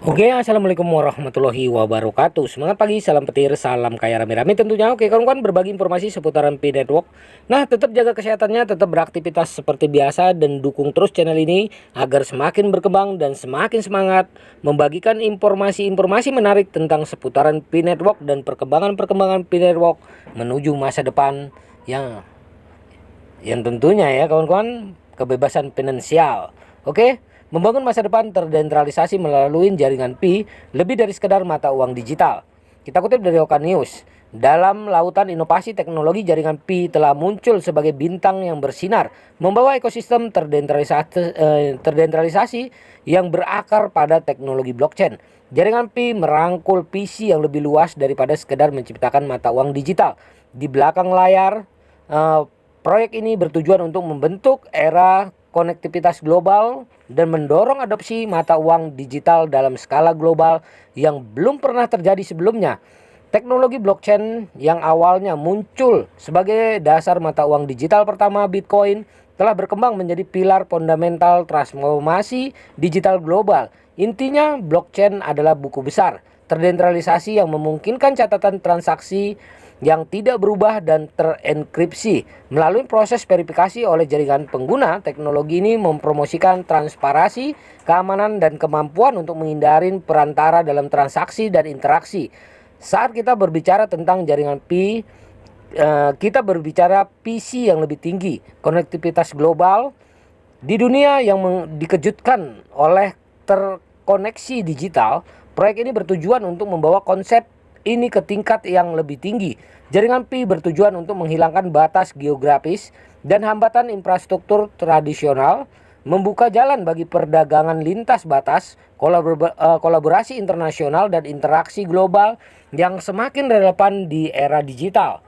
Oke, assalamualaikum warahmatullahi wabarakatuh. Semangat pagi, salam petir, salam kaya rame-rame tentunya. Oke, kawan-kawan, berbagi informasi seputaran Pi Network. Nah, tetap jaga kesehatannya, tetap beraktivitas seperti biasa, dan dukung terus channel ini agar semakin berkembang dan semakin semangat membagikan informasi-informasi menarik tentang seputaran Pi Network dan perkembangan-perkembangan Pi Network menuju masa depan yang tentunya ya kawan-kawan, kebebasan finansial. Oke, membangun masa depan terdesentralisasi melalui jaringan Pi lebih dari sekedar mata uang digital. Kita kutip dari Oka News. Dalam lautan inovasi teknologi, jaringan Pi telah muncul sebagai bintang yang bersinar, membawa ekosistem terdesentralisasi yang berakar pada teknologi blockchain. Jaringan Pi merangkul visi yang lebih luas daripada sekedar menciptakan mata uang digital. Di belakang layar, proyek ini bertujuan untuk membentuk era konektivitas global dan mendorong adopsi mata uang digital dalam skala global yang belum pernah terjadi sebelumnya. Teknologi blockchain yang awalnya muncul sebagai dasar mata uang digital pertama, Bitcoin, telah berkembang menjadi pilar fundamental transformasi digital global. Intinya, blockchain adalah buku besar terdesentralisasi yang memungkinkan catatan transaksi yang tidak berubah dan terenkripsi. Melalui proses verifikasi oleh jaringan pengguna, teknologi ini mempromosikan transparansi, keamanan, dan kemampuan untuk menghindari perantara dalam transaksi dan interaksi. Saat kita berbicara tentang jaringan Pi, kita berbicara PC yang lebih tinggi, konektivitas global di dunia yang dikejutkan oleh terkoneksi digital. Proyek ini bertujuan untuk membawa konsep ini ke tingkat yang lebih tinggi. Jaringan Pi bertujuan untuk menghilangkan batas geografis dan hambatan infrastruktur tradisional, membuka jalan bagi perdagangan lintas batas, kolaborasi internasional, dan interaksi global yang semakin relevan di era digital.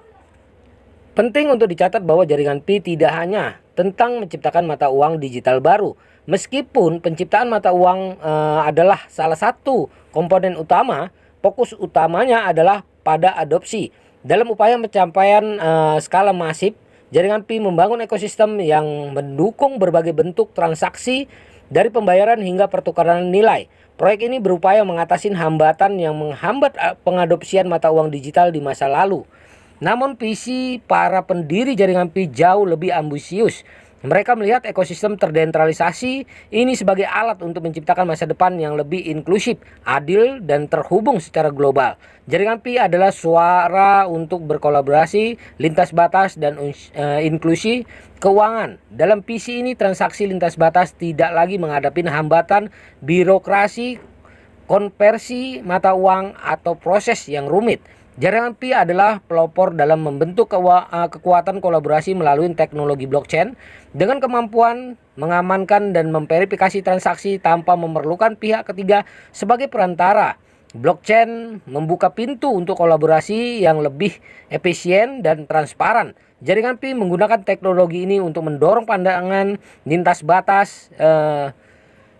Penting untuk dicatat bahwa jaringan Pi tidak hanya tentang menciptakan mata uang digital baru. Meskipun penciptaan mata uang adalah salah satu komponen utama, fokus utamanya adalah pada adopsi. Dalam upaya pencapaian skala masif, jaringan Pi membangun ekosistem yang mendukung berbagai bentuk transaksi dari pembayaran hingga pertukaran nilai. Proyek ini berupaya mengatasi hambatan yang menghambat pengadopsian mata uang digital di masa lalu. Namun visi para pendiri jaringan Pi jauh lebih ambisius. Mereka melihat ekosistem terdesentralisasi ini sebagai alat untuk menciptakan masa depan yang lebih inklusif, adil, dan terhubung secara global. Jaringan Pi adalah suara untuk berkolaborasi, lintas batas, dan inklusi keuangan. Dalam visi ini, transaksi lintas batas tidak lagi menghadapi hambatan birokrasi, konversi mata uang, atau proses yang rumit. Jaringan Pi adalah pelopor dalam membentuk kekuatan kolaborasi melalui teknologi blockchain dengan kemampuan mengamankan dan memverifikasi transaksi tanpa memerlukan pihak ketiga sebagai perantara. Blockchain membuka pintu untuk kolaborasi yang lebih efisien dan transparan. Jaringan Pi menggunakan teknologi ini untuk mendorong pandangan lintas batas,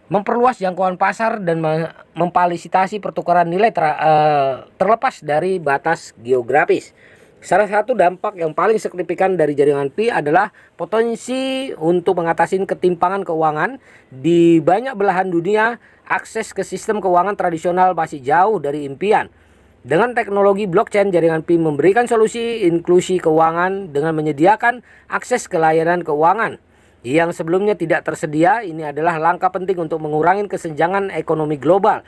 memperluas jangkauan pasar, dan memfasilitasi pertukaran nilai terlepas dari batas geografis. Salah satu dampak yang paling signifikan dari jaringan Pi adalah potensi untuk mengatasi ketimpangan keuangan. Di banyak belahan dunia, akses ke sistem keuangan tradisional masih jauh dari impian. Dengan teknologi blockchain, jaringan Pi memberikan solusi inklusi keuangan dengan menyediakan akses ke layanan keuangan yang sebelumnya tidak tersedia. Ini adalah langkah penting untuk mengurangi kesenjangan ekonomi global.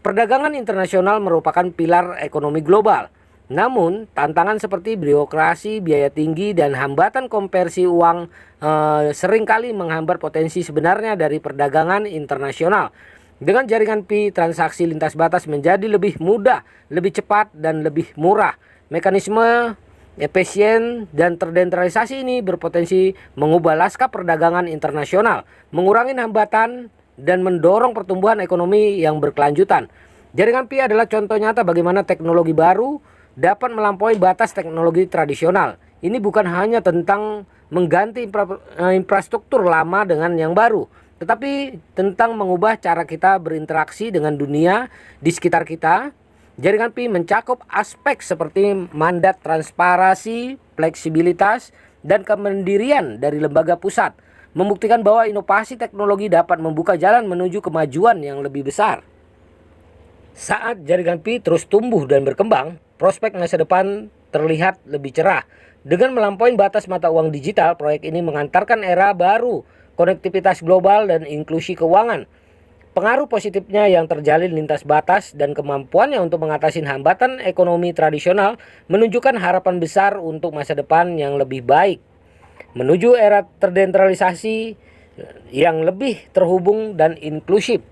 Perdagangan internasional merupakan pilar ekonomi global. Namun, tantangan seperti birokrasi, biaya tinggi, dan hambatan konversi uang seringkali menghambat potensi sebenarnya dari perdagangan internasional. Dengan jaringan Pi, transaksi lintas batas menjadi lebih mudah, lebih cepat, dan lebih murah. Mekanisme efisien dan terdesentralisasi ini berpotensi mengubah lanskap perdagangan internasional, mengurangi hambatan, dan mendorong pertumbuhan ekonomi yang berkelanjutan. Jaringan Pi adalah contoh nyata bagaimana teknologi baru dapat melampaui batas teknologi tradisional. Ini bukan hanya tentang mengganti infrastruktur lama dengan yang baru, tetapi tentang mengubah cara kita berinteraksi dengan dunia di sekitar kita. Jaringan Pi mencakup aspek seperti mandat transparansi, fleksibilitas, dan kemandirian dari lembaga pusat, membuktikan bahwa inovasi teknologi dapat membuka jalan menuju kemajuan yang lebih besar. Saat jaringan Pi terus tumbuh dan berkembang, prospek masa depan terlihat lebih cerah. Dengan melampaui batas mata uang digital, proyek ini mengantarkan era baru, konektivitas global dan inklusi keuangan. Pengaruh positifnya yang terjalin lintas batas dan kemampuannya untuk mengatasi hambatan ekonomi tradisional menunjukkan harapan besar untuk masa depan yang lebih baik. Menuju era terdesentralisasi yang lebih terhubung dan inklusif.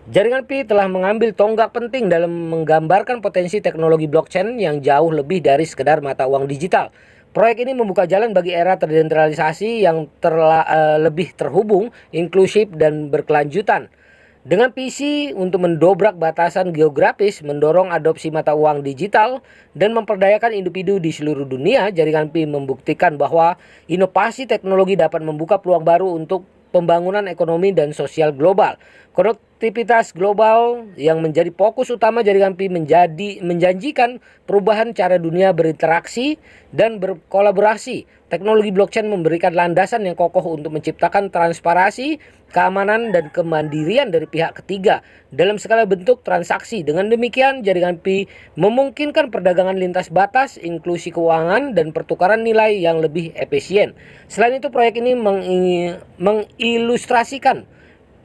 Jaringan Pi telah mengambil tonggak penting dalam menggambarkan potensi teknologi blockchain yang jauh lebih dari sekedar mata uang digital. Proyek ini membuka jalan bagi era terdesentralisasi yang lebih terhubung, inklusif, dan berkelanjutan. Dengan visi untuk mendobrak batasan geografis, mendorong adopsi mata uang digital, dan memperdayakan individu di seluruh dunia, jaringan Pi membuktikan bahwa inovasi teknologi dapat membuka peluang baru untuk pembangunan ekonomi dan sosial global. Konektivitas global yang menjadi fokus utama jaringan Pi menjanjikan perubahan cara dunia berinteraksi dan berkolaborasi. Teknologi blockchain memberikan landasan yang kokoh untuk menciptakan transparansi, keamanan, dan kemandirian dari pihak ketiga dalam segala bentuk transaksi. Dengan demikian, jaringan Pi memungkinkan perdagangan lintas batas, inklusi keuangan, dan pertukaran nilai yang lebih efisien. Selain itu, proyek ini mengilustrasikan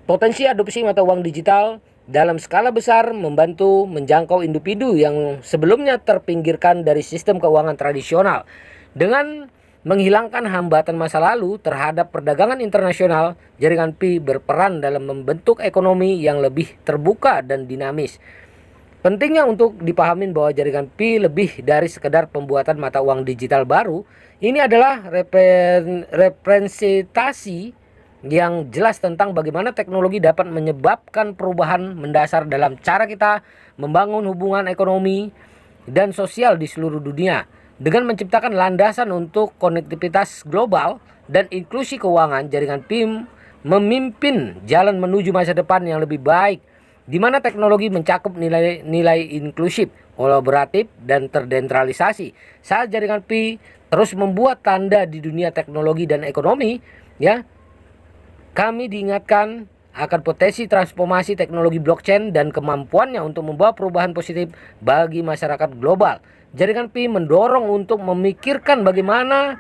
potensi adopsi mata uang digital dalam skala besar, membantu menjangkau individu yang sebelumnya terpinggirkan dari sistem keuangan tradisional. Dengan menghilangkan hambatan masa lalu terhadap perdagangan internasional, jaringan Pi berperan dalam membentuk ekonomi yang lebih terbuka dan dinamis. Pentingnya untuk dipahami bahwa jaringan Pi lebih dari sekedar pembuatan mata uang digital baru. Ini adalah representasi yang jelas tentang bagaimana teknologi dapat menyebabkan perubahan mendasar dalam cara kita membangun hubungan ekonomi dan sosial di seluruh dunia. Dengan menciptakan landasan untuk konektivitas global dan inklusi keuangan, jaringan Pi memimpin jalan menuju masa depan yang lebih baik, di mana teknologi mencakup nilai-nilai inklusif, kolaboratif, dan terdesentralisasi. Saat jaringan Pi terus membuat tanda di dunia teknologi dan ekonomi, ya, kami diingatkan akan potensi transformasi teknologi blockchain dan kemampuannya untuk membawa perubahan positif bagi masyarakat global. Jaringan Pi mendorong untuk memikirkan bagaimana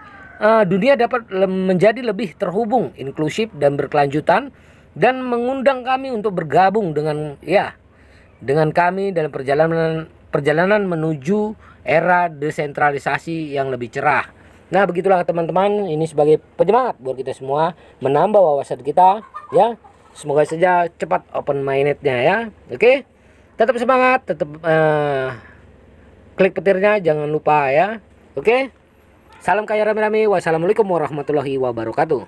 dunia dapat menjadi lebih terhubung, inklusif, dan berkelanjutan, dan mengundang kami untuk bergabung dengan kami dalam perjalanan menuju era desentralisasi yang lebih cerah. Nah, begitulah teman-teman, ini sebagai penyemangat buat kita semua, menambah wawasan kita, ya. Semoga saja cepat open mindednya, ya. Oke, tetap semangat, tetap klik petirnya, jangan lupa, ya. Oke, salam kaya rame-rame. Wassalamualaikum warahmatullahi wabarakatuh.